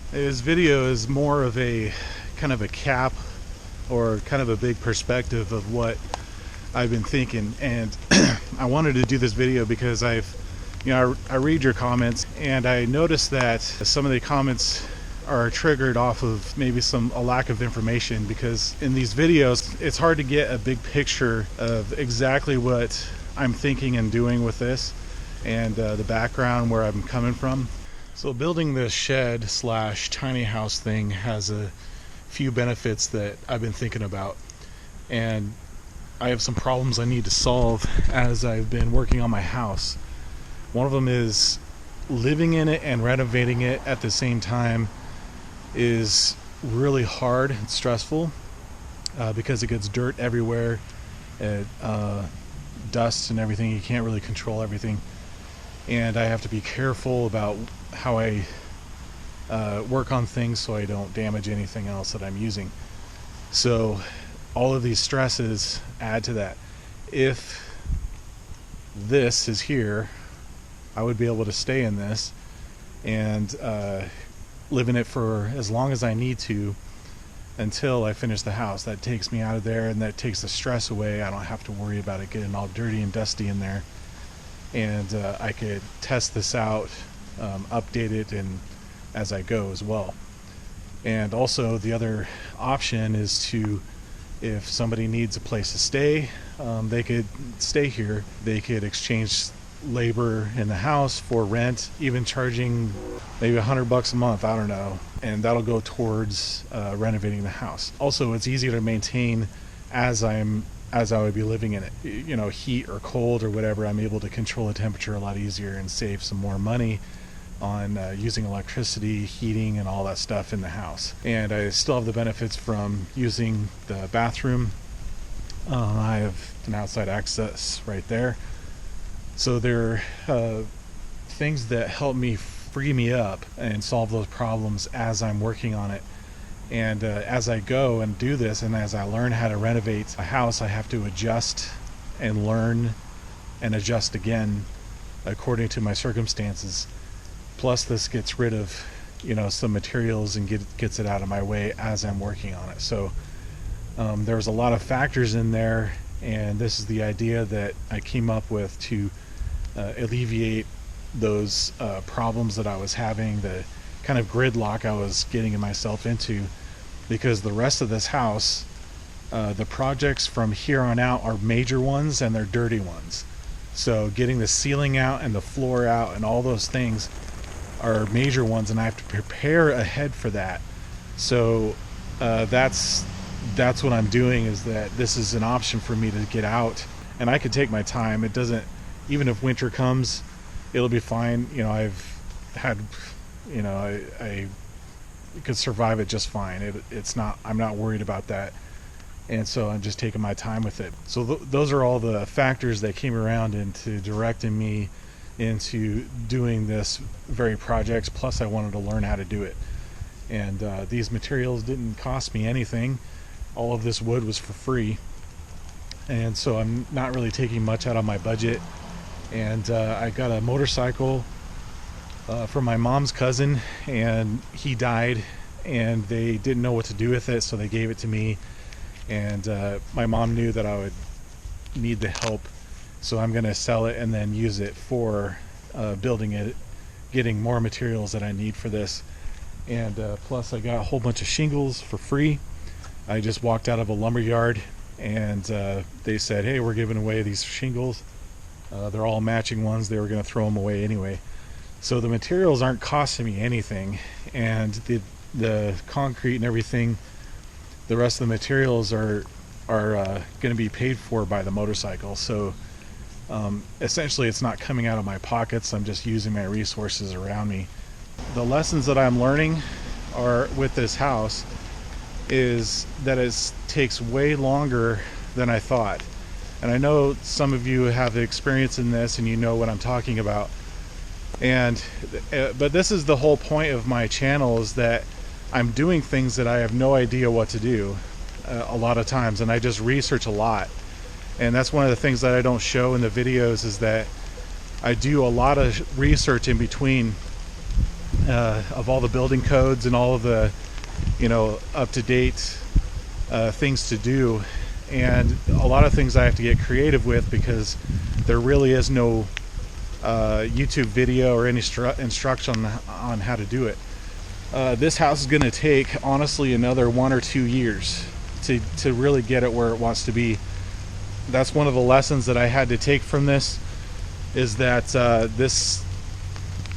This video is more of a kind of a cap or kind of a big perspective of what I've been thinking, and I wanted to do this video because I read your comments and I noticed that some of the comments are triggered off of maybe a lack of information, because in these videos it's hard to get a big picture of exactly what I'm thinking and doing with this, and the background where I'm coming from. So building this shed slash tiny house thing has a few benefits that I've been thinking about, and I have some problems I need to solve as I've been working on my house. One of them is living in it and renovating it at the same time is really hard and stressful because it gets dirt everywhere, dust and everything. You can't really control everything, and I have to be careful about how I work on things so I don't damage anything else that I'm using. So all of these stresses add to that. If this is here, I would be able to stay in this and live in it for as long as I need to until I finish the house. That takes me out of there, and that takes the stress away. I don't have to worry about it getting all dirty and dusty in there, and I could test this out, update it, and as I go as well. And also the other option is to, if somebody needs a place to stay, they could stay here. They could exchange labor in the house for rent, even charging maybe $100 a month, I don't know, and that'll go towards renovating the house. Also, it's easier to maintain as I would be living in it. You know, heat or cold or whatever, I'm able to control the temperature a lot easier and save some more money on using electricity, heating, and all that stuff in the house. And I still have the benefits from using the bathroom. I have an outside access right there. So there are things that help me free me up and solve those problems as I'm working on it. And as I go and do this, and as I learn how to renovate a house, I have to adjust and learn and adjust again according to my circumstances. Plus, this gets rid of, some materials and gets it out of my way as I'm working on it. So there's a lot of factors in there, and this is the idea that I came up with to alleviate those problems that I was having, the kind of gridlock I was getting myself into, because the rest of this house, the projects from here on out are major ones and they're dirty ones. So getting the ceiling out and the floor out and all those things are major ones, and I have to prepare ahead for that. So that's what I'm doing, is that this is an option for me to get out, and I can take my time. It doesn't, even if winter comes, it'll be fine. I've had, I could survive it just fine. It's not, I'm not worried about that, and so I'm just taking my time with it. So those are all the factors that came around into directing me into doing this very project. Plus, I wanted to learn how to do it, and these materials didn't cost me anything. All of this wood was for free, and so I'm not really taking much out of my budget. And I got a motorcycle from my mom's cousin, and he died, and they didn't know what to do with it, so they gave it to me. And my mom knew that I would need the help, so I'm going to sell it and then use it for building it, getting more materials that I need for this. And plus, I got a whole bunch of shingles for free. I just walked out of a lumber yard, and they said, hey, we're giving away these shingles. They're all matching ones. They were going to throw them away anyway. So the materials aren't costing me anything, and the concrete and everything, the rest of the materials are going to be paid for by the motorcycle. So essentially, it's not coming out of my pockets. I'm just using my resources around me. The lessons that I'm learning are with this house is that it takes way longer than I thought. And I know some of you have experience in this, and you know what I'm talking about. And but this is the whole point of my channel, is that I'm doing things that I have no idea what to do a lot of times, and I just research a lot. And that's one of the things that I don't show in the videos, is that I do a lot of research in between of all the building codes and all of the, up-to-date things to do, and a lot of things I have to get creative with because there really is no YouTube video or any instruction on how to do it. This house is going to take, honestly, another 1 or 2 years to really get it where it wants to be. That's one of the lessons that I had to take from this, is that this,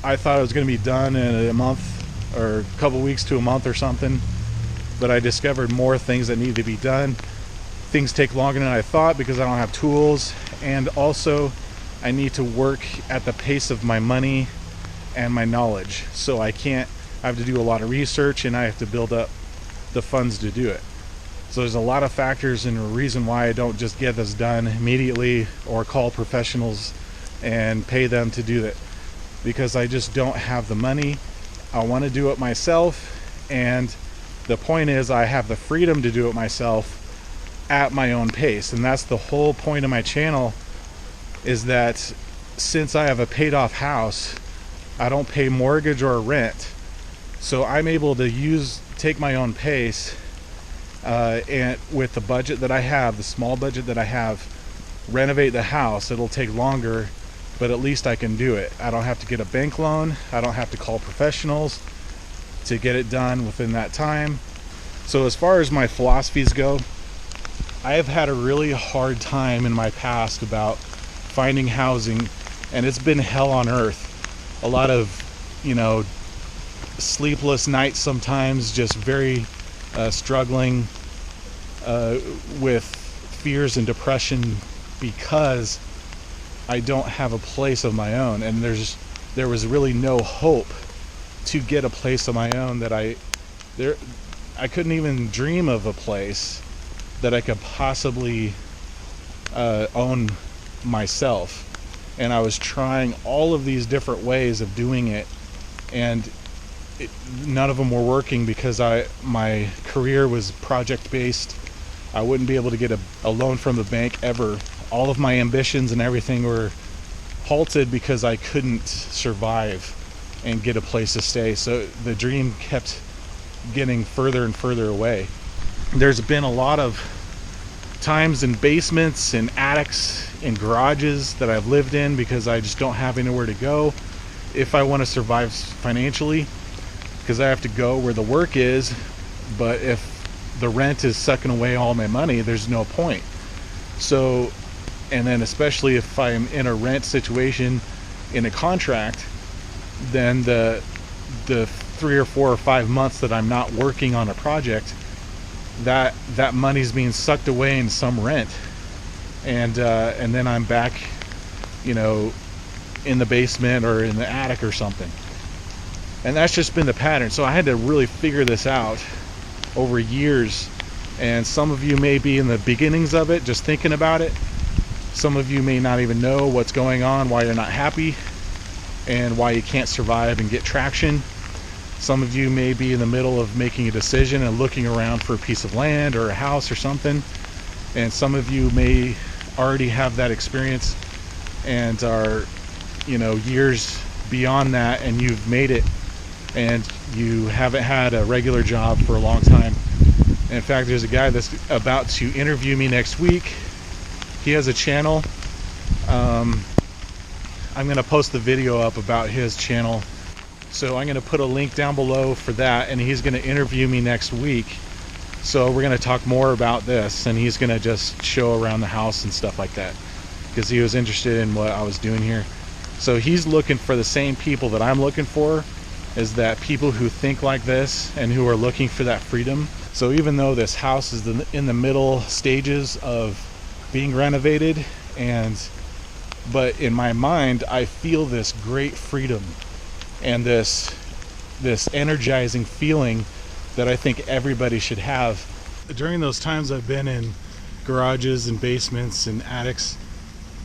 I thought it was going to be done in a month or a couple weeks to a month or something, but I discovered more things that need to be done. Things take longer than I thought because I don't have tools, and also I need to work at the pace of my money and my knowledge. So I have to do a lot of research, and I have to build up the funds to do it. So there's a lot of factors and a reason why I don't just get this done immediately or call professionals and pay them to do it, because I just don't have the money. I want to do it myself, and the point is I have the freedom to do it myself at my own pace. And that's the whole point of my channel, is that since I have a paid off house, I don't pay mortgage or rent, so I'm able to take my own pace, and with the budget that I have, the small budget that I have, renovate the house. It'll take longer, but at least I can do it. I don't have to get a bank loan. I don't have to call professionals to get it done within that time. So as far as my philosophies go, I have had a really hard time in my past about finding housing, and it's been hell on earth. A lot of, sleepless nights sometimes, just very struggling with fears and depression because I don't have a place of my own, and there was really no hope to get a place of my own. I couldn't even dream of a place that I could possibly own myself. And I was trying all of these different ways of doing it, and none of them were working because my career was project based. I wouldn't be able to get a loan from the bank ever. All of my ambitions and everything were halted because I couldn't survive and get a place to stay. So the dream kept getting further and further away. There's been a lot of times in basements and attics and garages that I've lived in because I just don't have anywhere to go if I want to survive financially, because I have to go where the work is. But if the rent is sucking away all my money, there's no point. So, and then especially if I'm in a rent situation in a contract, then the 3 or 4 or 5 months that I'm not working on a project, that money's being sucked away in some rent, and then I'm back, in the basement or in the attic or something. And that's just been the pattern. So I had to really figure this out over years. And some of you may be in the beginnings of it, just thinking about it. Some of you may not even know what's going on, why you're not happy, and why you can't survive and get traction. Some of you may be in the middle of making a decision and looking around for a piece of land or a house or something. And some of you may already have that experience and are, years beyond that, and you've made it, and you haven't had a regular job for a long time. And in fact, there's a guy that's about to interview me next week. He has a channel. I'm going to post the video up about his channel. So I'm going to put a link down below for that, and he's going to interview me next week. So we're going to talk more about this, and he's going to just show around the house and stuff like that, because he was interested in what I was doing here. So he's looking for the same people that I'm looking for, is that people who think like this and who are looking for that freedom. So even though this house is in the middle stages of being renovated, but in my mind I feel this great freedom and this energizing feeling that I think everybody should have. During those times I've been in garages and basements and attics,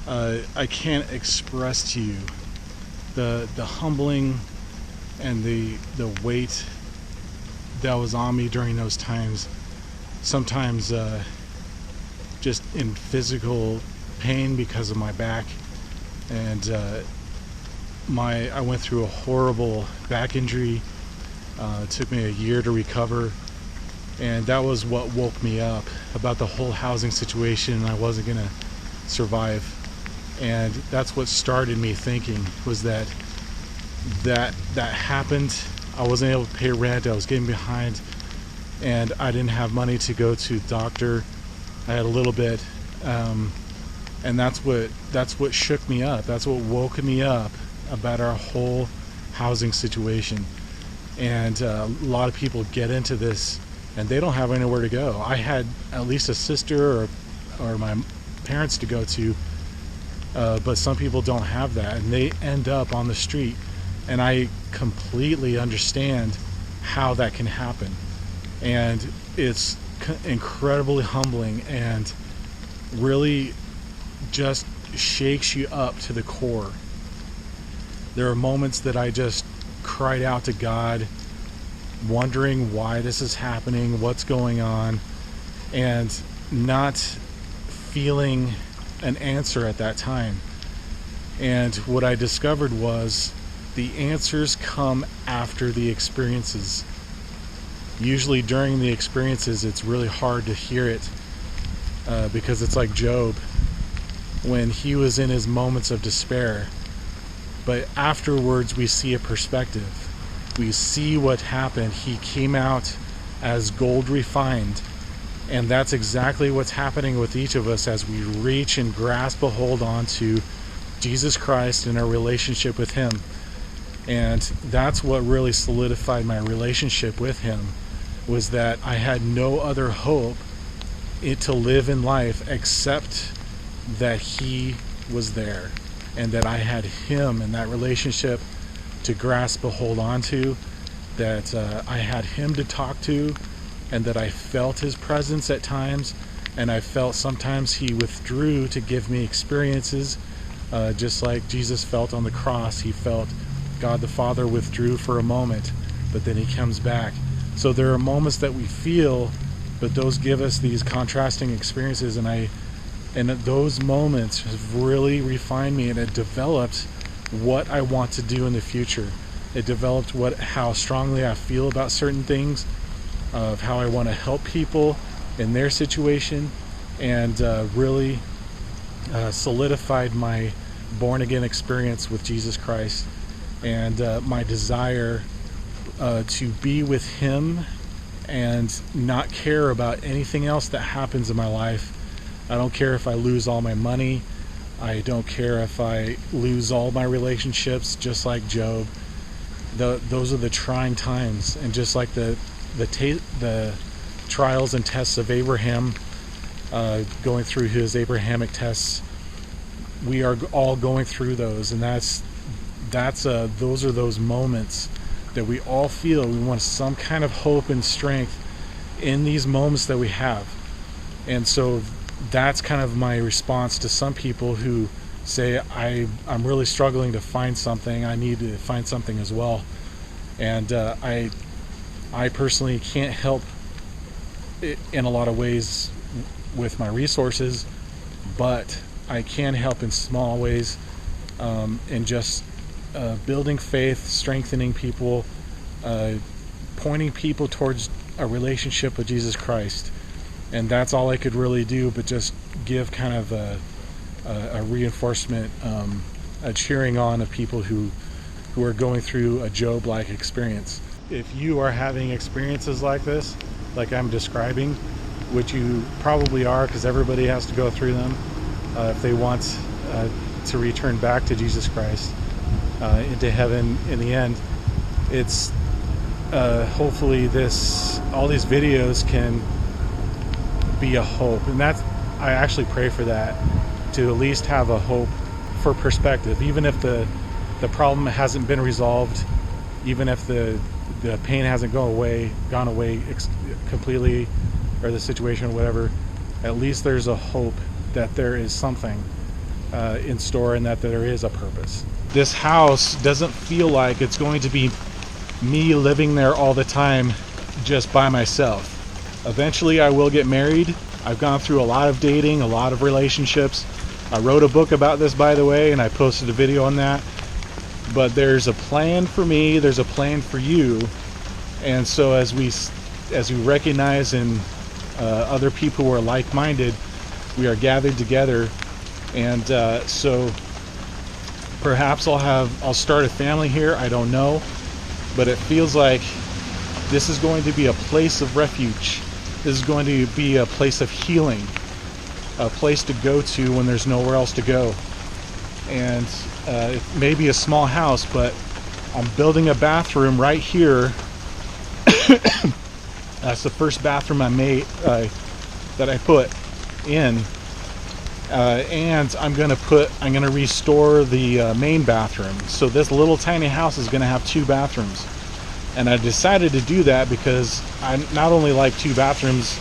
I can't express to you the humbling and the weight that was on me during those times. Sometimes just in physical pain because of my back, and I went through a horrible back injury. It took me a year to recover, and that was what woke me up about the whole housing situation. I wasn't gonna survive, and that's what started me thinking, was that happened. I wasn't able to pay rent. I was getting behind, and I didn't have money to go to the doctor. I had a little bit, and that's what shook me up. That's what woke me up about our whole housing situation. And a lot of people get into this and they don't have anywhere to go. I had at least a sister or my parents to go to, but some people don't have that, and they end up on the street. And I completely understand how that can happen, and it's incredibly humbling and really just shakes you up to the core. There are moments that I just cried out to God, wondering why this is happening, what's going on, and not feeling an answer at that time. And what I discovered was the answers come after the experiences. Usually during the experiences, it's really hard to hear it, because it's like Job when he was in his moments of despair. But afterwards, we see a perspective. We see what happened. He came out as gold refined. And that's exactly what's happening with each of us as we reach and grasp a hold onto Jesus Christ and our relationship with Him. And that's what really solidified my relationship with Him, was that I had no other hope to live in life except that He was there, and that I had Him in that relationship to grasp a hold onto, that I had Him to talk to, and that I felt His presence at times, and I felt sometimes He withdrew to give me experiences, just like Jesus felt on the cross. He felt God the Father withdrew for a moment, but then He comes back. So there are moments that we feel, but those give us these contrasting experiences, and those moments have really refined me, and it developed what I want to do in the future. It developed how strongly I feel about certain things, of how I want to help people in their situation, and really solidified my born again experience with Jesus Christ, and my desire to be with Him and not care about anything else that happens in my life. I don't care if I lose all my money. I don't care if I lose all my relationships, just like Job. Those are the trying times, and just like the trials and tests of Abraham, going through his Abrahamic tests, we are all going through those, and those are those moments that we all feel. We want some kind of hope and strength in these moments that we have. And so that's kind of my response to some people who say, I'm really struggling to find something. I need to find something as well. And I personally can't help in a lot of ways with my resources, but I can help in small ways, in just building faith, strengthening people, pointing people towards a relationship with Jesus Christ. And that's all I could really do, but just give kind of a reinforcement, a cheering on of people who are going through a Job-like experience. If you are having experiences like this, like I'm describing, which you probably are, because everybody has to go through them if they want to return back to Jesus Christ, into heaven in the end, it's hopefully all these videos can be a hope. And I actually pray for that, to at least have a hope for perspective, even if the problem hasn't been resolved, even if the pain hasn't gone away completely, or the situation or whatever. At least there's a hope that there is something in store, and that there is a purpose. This house doesn't feel like it's going to be me living there all the time just by myself. Eventually I will get married. I've gone through a lot of dating, a lot of relationships. I wrote a book about this, by the way, and I posted a video on that. but there's a plan for me, there's a plan for you. And so as we recognize in other people who are like-minded, we are gathered together. And so perhaps I'll start a family here, I don't know, but it feels like this is going to be a place of refuge. This is going to be a place of healing, a place to go to when there's nowhere else to go. And it may be a small house, but I'm building a bathroom right here. That's the first bathroom I made that I put in, and I'm gonna restore the main bathroom. So this little tiny house is gonna have 2 bathrooms. And I decided to do that because I not only like 2 bathrooms,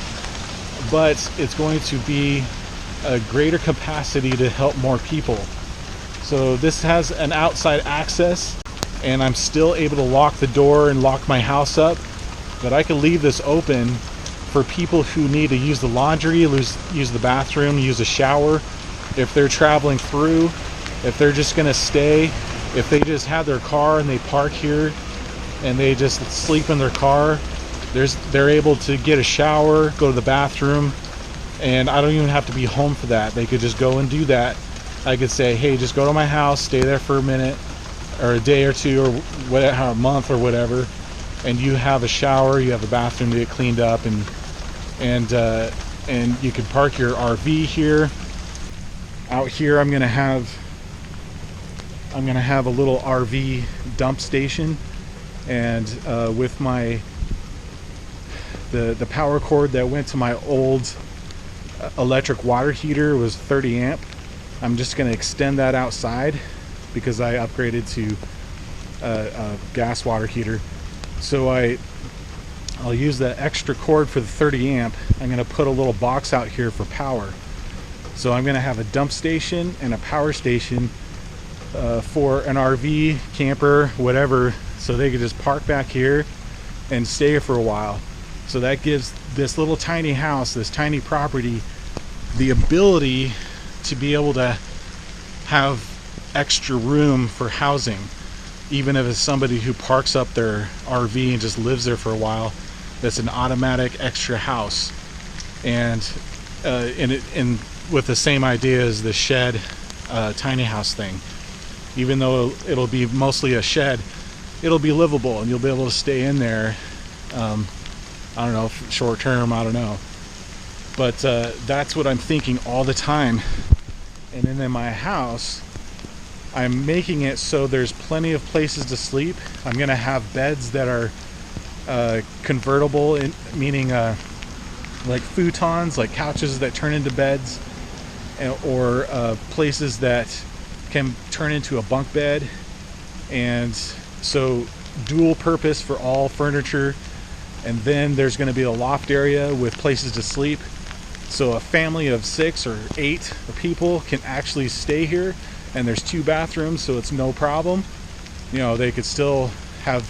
but it's going to be a greater capacity to help more people. So this has an outside access, and I'm still able to lock the door and lock my house up, but I can leave this open for people who need to use the laundry, use the bathroom, use a shower. If they're traveling through, if they're just gonna stay, if they just have their car and they park here and they just sleep in their car, they're able to get a shower, go to the bathroom, and I don't even have to be home for that. They could just go and do that. I could say, hey, just go to my house, stay there for a minute or a day or 2 or whatever, a month or whatever, and you have a shower, you have a bathroom to get cleaned up, and you can park your RV here. Out here I'm gonna have a little RV dump station, and with the power cord that went to my old electric water heater was 30 amp. I'm just going to extend that outside because I upgraded to a gas water heater. So I'll use that extra cord for the 30 amp. I'm going to put a little box out here for power. So I'm going to have a dump station and a power station for an RV, camper, whatever, so they could just park back here and stay here for a while. So that gives this little tiny house, this tiny property, the ability to be able to have extra room for housing, even if it's somebody who parks up their RV and just lives there for a while. That's an automatic extra house, and with the same idea as the shed tiny house thing. Even though it'll be mostly a shed, it'll be livable and you'll be able to stay in there. I don't know, short term, I don't know, but that's what I'm thinking all the time. And then in my house, I'm making it so there's plenty of places to sleep. I'm gonna have beds that are convertible, meaning like futons, like couches that turn into beds, or places that can turn into a bunk bed. And so dual purpose for all furniture. And then there's going to be a loft area with places to sleep, so a family of 6 or 8 people can actually stay here, and there's 2 bathrooms, so it's no problem. You know, they could still have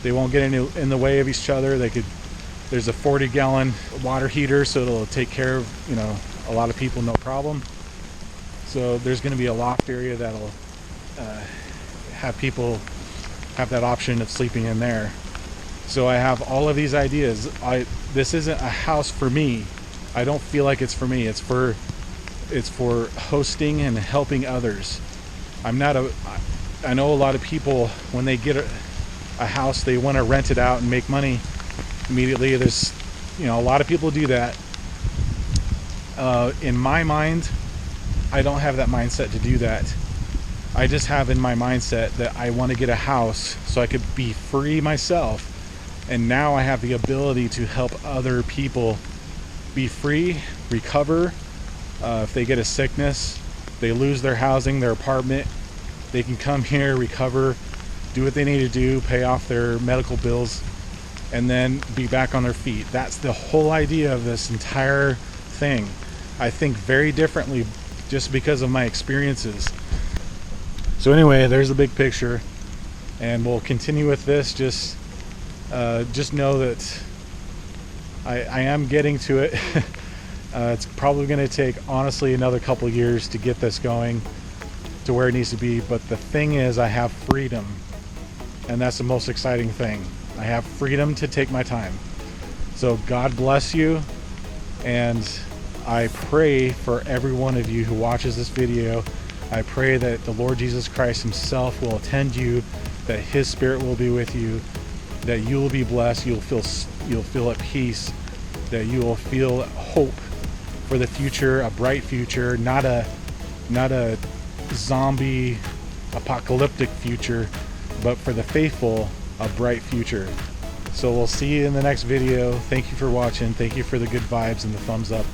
they won't get in the way of each other. There's a 40-gallon water heater, so it'll take care of, you know, a lot of people, no problem. So there's going to be a loft area that'll have people have that option of sleeping in there. So I have all of these ideas. This isn't a house for me. I don't feel like it's for me. It's for hosting and helping others. I know a lot of people, when they get a house, they want to rent it out and make money immediately. There's, you know, a lot of people do that. In my mind, I don't have that mindset to do that. I just have in my mindset that I want to get a house so I could be free myself. And now I have the ability to help other people be free, recover. If they get a sickness, they lose their housing, their apartment, they can come here, recover, do what they need to do, pay off their medical bills, and then be back on their feet. That's the whole idea of this entire thing. I think very differently just because of my experiences. So anyway, there's the big picture, and we'll continue with this. Just know that I am getting to it. It's probably going to take, honestly, another couple years to get this going. to where it needs to be. But the thing is, I have freedom, and that's the most exciting thing. I have freedom to take my time. So God bless you, and I pray for every one of you who watches this video. I pray that the Lord Jesus Christ himself will attend you, that his spirit will be with you, that you will be blessed, you'll feel at peace, that you will feel hope for the future, a bright future, not a zombie apocalyptic future, but for the faithful, a bright future. So we'll see you in the next video. Thank you for watching. Thank you for the good vibes and the thumbs up.